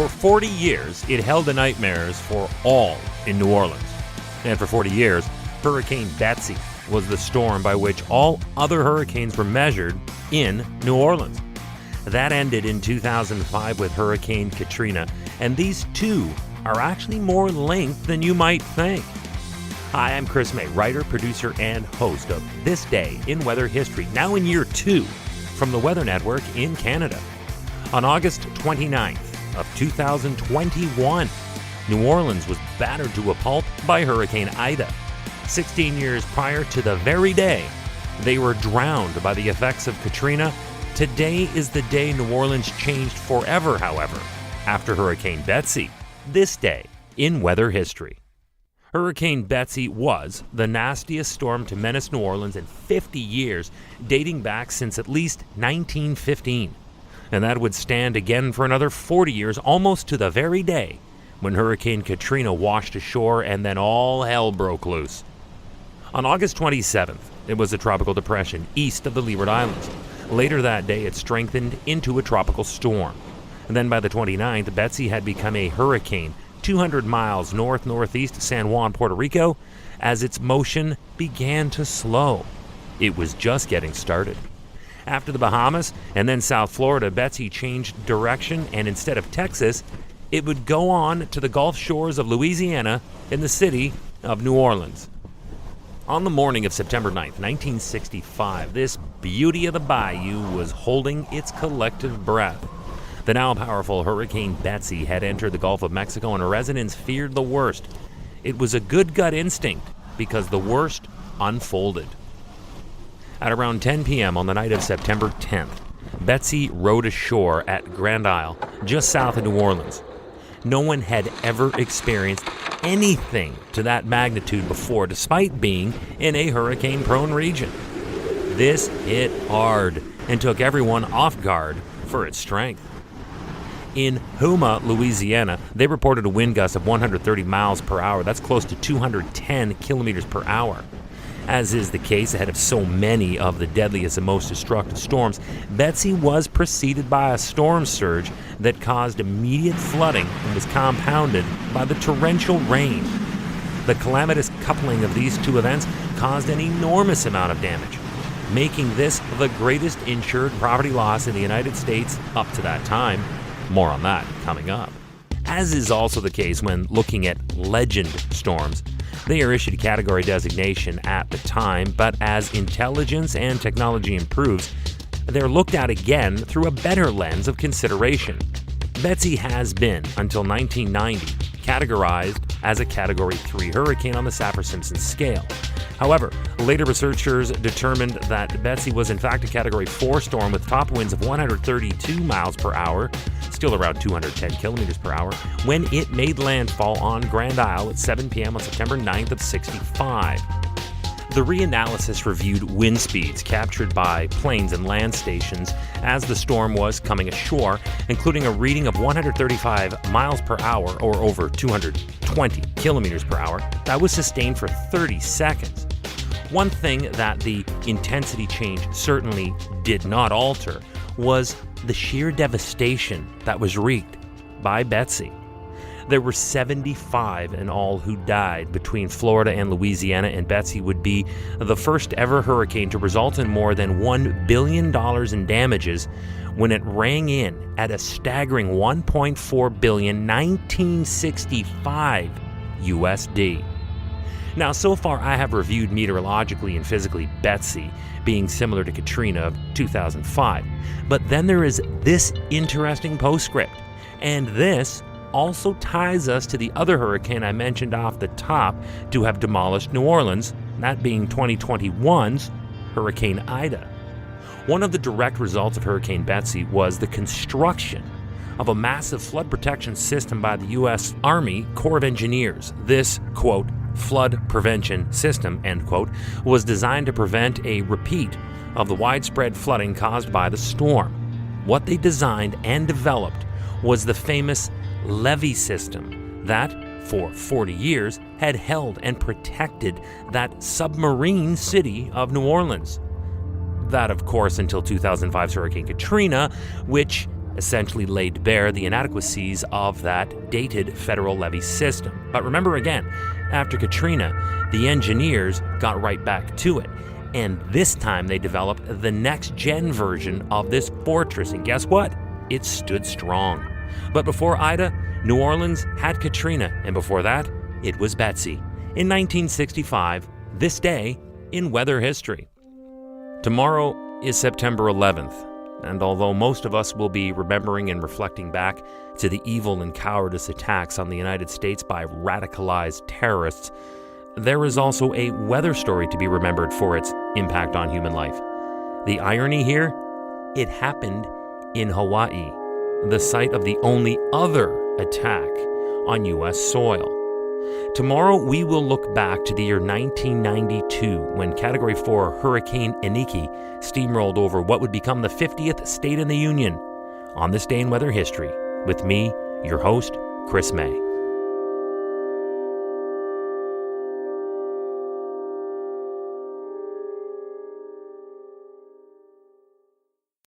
For 40 years, it held the nightmares for all in New Orleans. And for 40 years, Hurricane Betsy was the storm by which all other hurricanes were measured in New Orleans. That ended in 2005 with Hurricane Katrina, and these two are actually more linked than you might think. Hi, I'm Chris May, writer, producer, and host of This Day in Weather History, now in year 2 from the Weather Network in Canada. On August 29th of 2021, New Orleans was battered to a pulp by Hurricane Ida. 16 years prior to the very day they were drowned by the effects of Katrina, today is the day New Orleans changed forever, however, after Hurricane Betsy. This day in weather history. Hurricane Betsy was the nastiest storm to menace New Orleans in 50 years, dating back since at least 1915. And that would stand again for another 40 years, almost to the very day when Hurricane Katrina washed ashore and then all hell broke loose. On August 27th, it was a tropical depression east of the Leeward Islands. Later that day, it strengthened into a tropical storm. And then by the 29th, Betsy had become a hurricane 200 miles north-northeast of San Juan, Puerto Rico, as its motion began to slow. It was just getting started. After the Bahamas and then South Florida, Betsy changed direction, and instead of Texas, it would go on to the Gulf shores of Louisiana in the city of New Orleans. On the morning of September 9th, 1965, this beauty of the bayou was holding its collective breath. The now powerful Hurricane Betsy had entered the Gulf of Mexico, and residents feared the worst. It was a good gut instinct because the worst unfolded. At around 10 p.m. on the night of September 10th, Betsy rode ashore at Grand Isle, just south of New Orleans. No one had ever experienced anything to that magnitude before, despite being in a hurricane-prone region. This hit hard and took everyone off guard for its strength. In Houma, Louisiana, they reported a wind gust of 130 miles per hour. That's close to 210 kilometers per hour. As is the case ahead of so many of the deadliest and most destructive storms, Betsy was preceded by a storm surge that caused immediate flooding and was compounded by the torrential rain. The calamitous coupling of these two events caused an enormous amount of damage, making this the greatest insured property loss in the United States up to that time. More on that coming up. As is also the case when looking at legend storms, they are issued a category designation at the time, but as intelligence and technology improves, they're looked at again through a better lens of consideration. Betsy has been, until 1990, categorized as a Category 3 hurricane on the Saffir-Simpson scale. However, later researchers determined that Betsy was in fact a Category 4 storm with top winds of 132 miles per hour, still around 210 kilometers per hour, when it made landfall on Grand Isle at 7 p.m. on September 9th of 65. The reanalysis reviewed wind speeds captured by planes and land stations as the storm was coming ashore, including a reading of 135 miles per hour, or over 220 kilometers per hour, that was sustained for 30 seconds. One thing that the intensity change certainly did not alter was the sheer devastation that was wreaked by Betsy. There were 75 in all who died between Florida and Louisiana, and Betsy would be the first ever hurricane to result in more than $1 billion in damages when it rang in at a staggering $1.4 billion 1965 USD. Now, so far I have reviewed meteorologically and physically Betsy being similar to Katrina of 2005. But then there is this interesting postscript, and this also ties us to the other hurricane I mentioned off the top to have demolished New Orleans, that being 2021's Hurricane Ida. One of the direct results of Hurricane Betsy was the construction of a massive flood protection system by the U.S. Army Corps of Engineers. This, quote, flood prevention system, end quote, was designed to prevent a repeat of the widespread flooding caused by the storm. What they designed and developed was the famous levee system that, for 40 years, had held and protected that submarine city of New Orleans. That, of course, until 2005's Hurricane Katrina, which essentially laid bare the inadequacies of that dated federal levee system. But remember again, after Katrina, the engineers got right back to it. And this time they developed the next-gen version of this fortress. And guess what? It stood strong. But before Ida, New Orleans had Katrina. And before that, it was Betsy. In 1965, this day in weather history. Tomorrow is September 11th. And although most of us will be remembering and reflecting back to the evil and cowardice attacks on the United States by radicalized terrorists, there is also a weather story to be remembered for its impact on human life. The irony here, it happened in Hawaii, the site of the only other attack on U.S. soil. Tomorrow, we will look back to the year 1992 when Category 4 Hurricane Iniki steamrolled over what would become the 50th state in the Union. On this day in weather history, with me, your host, Chris May.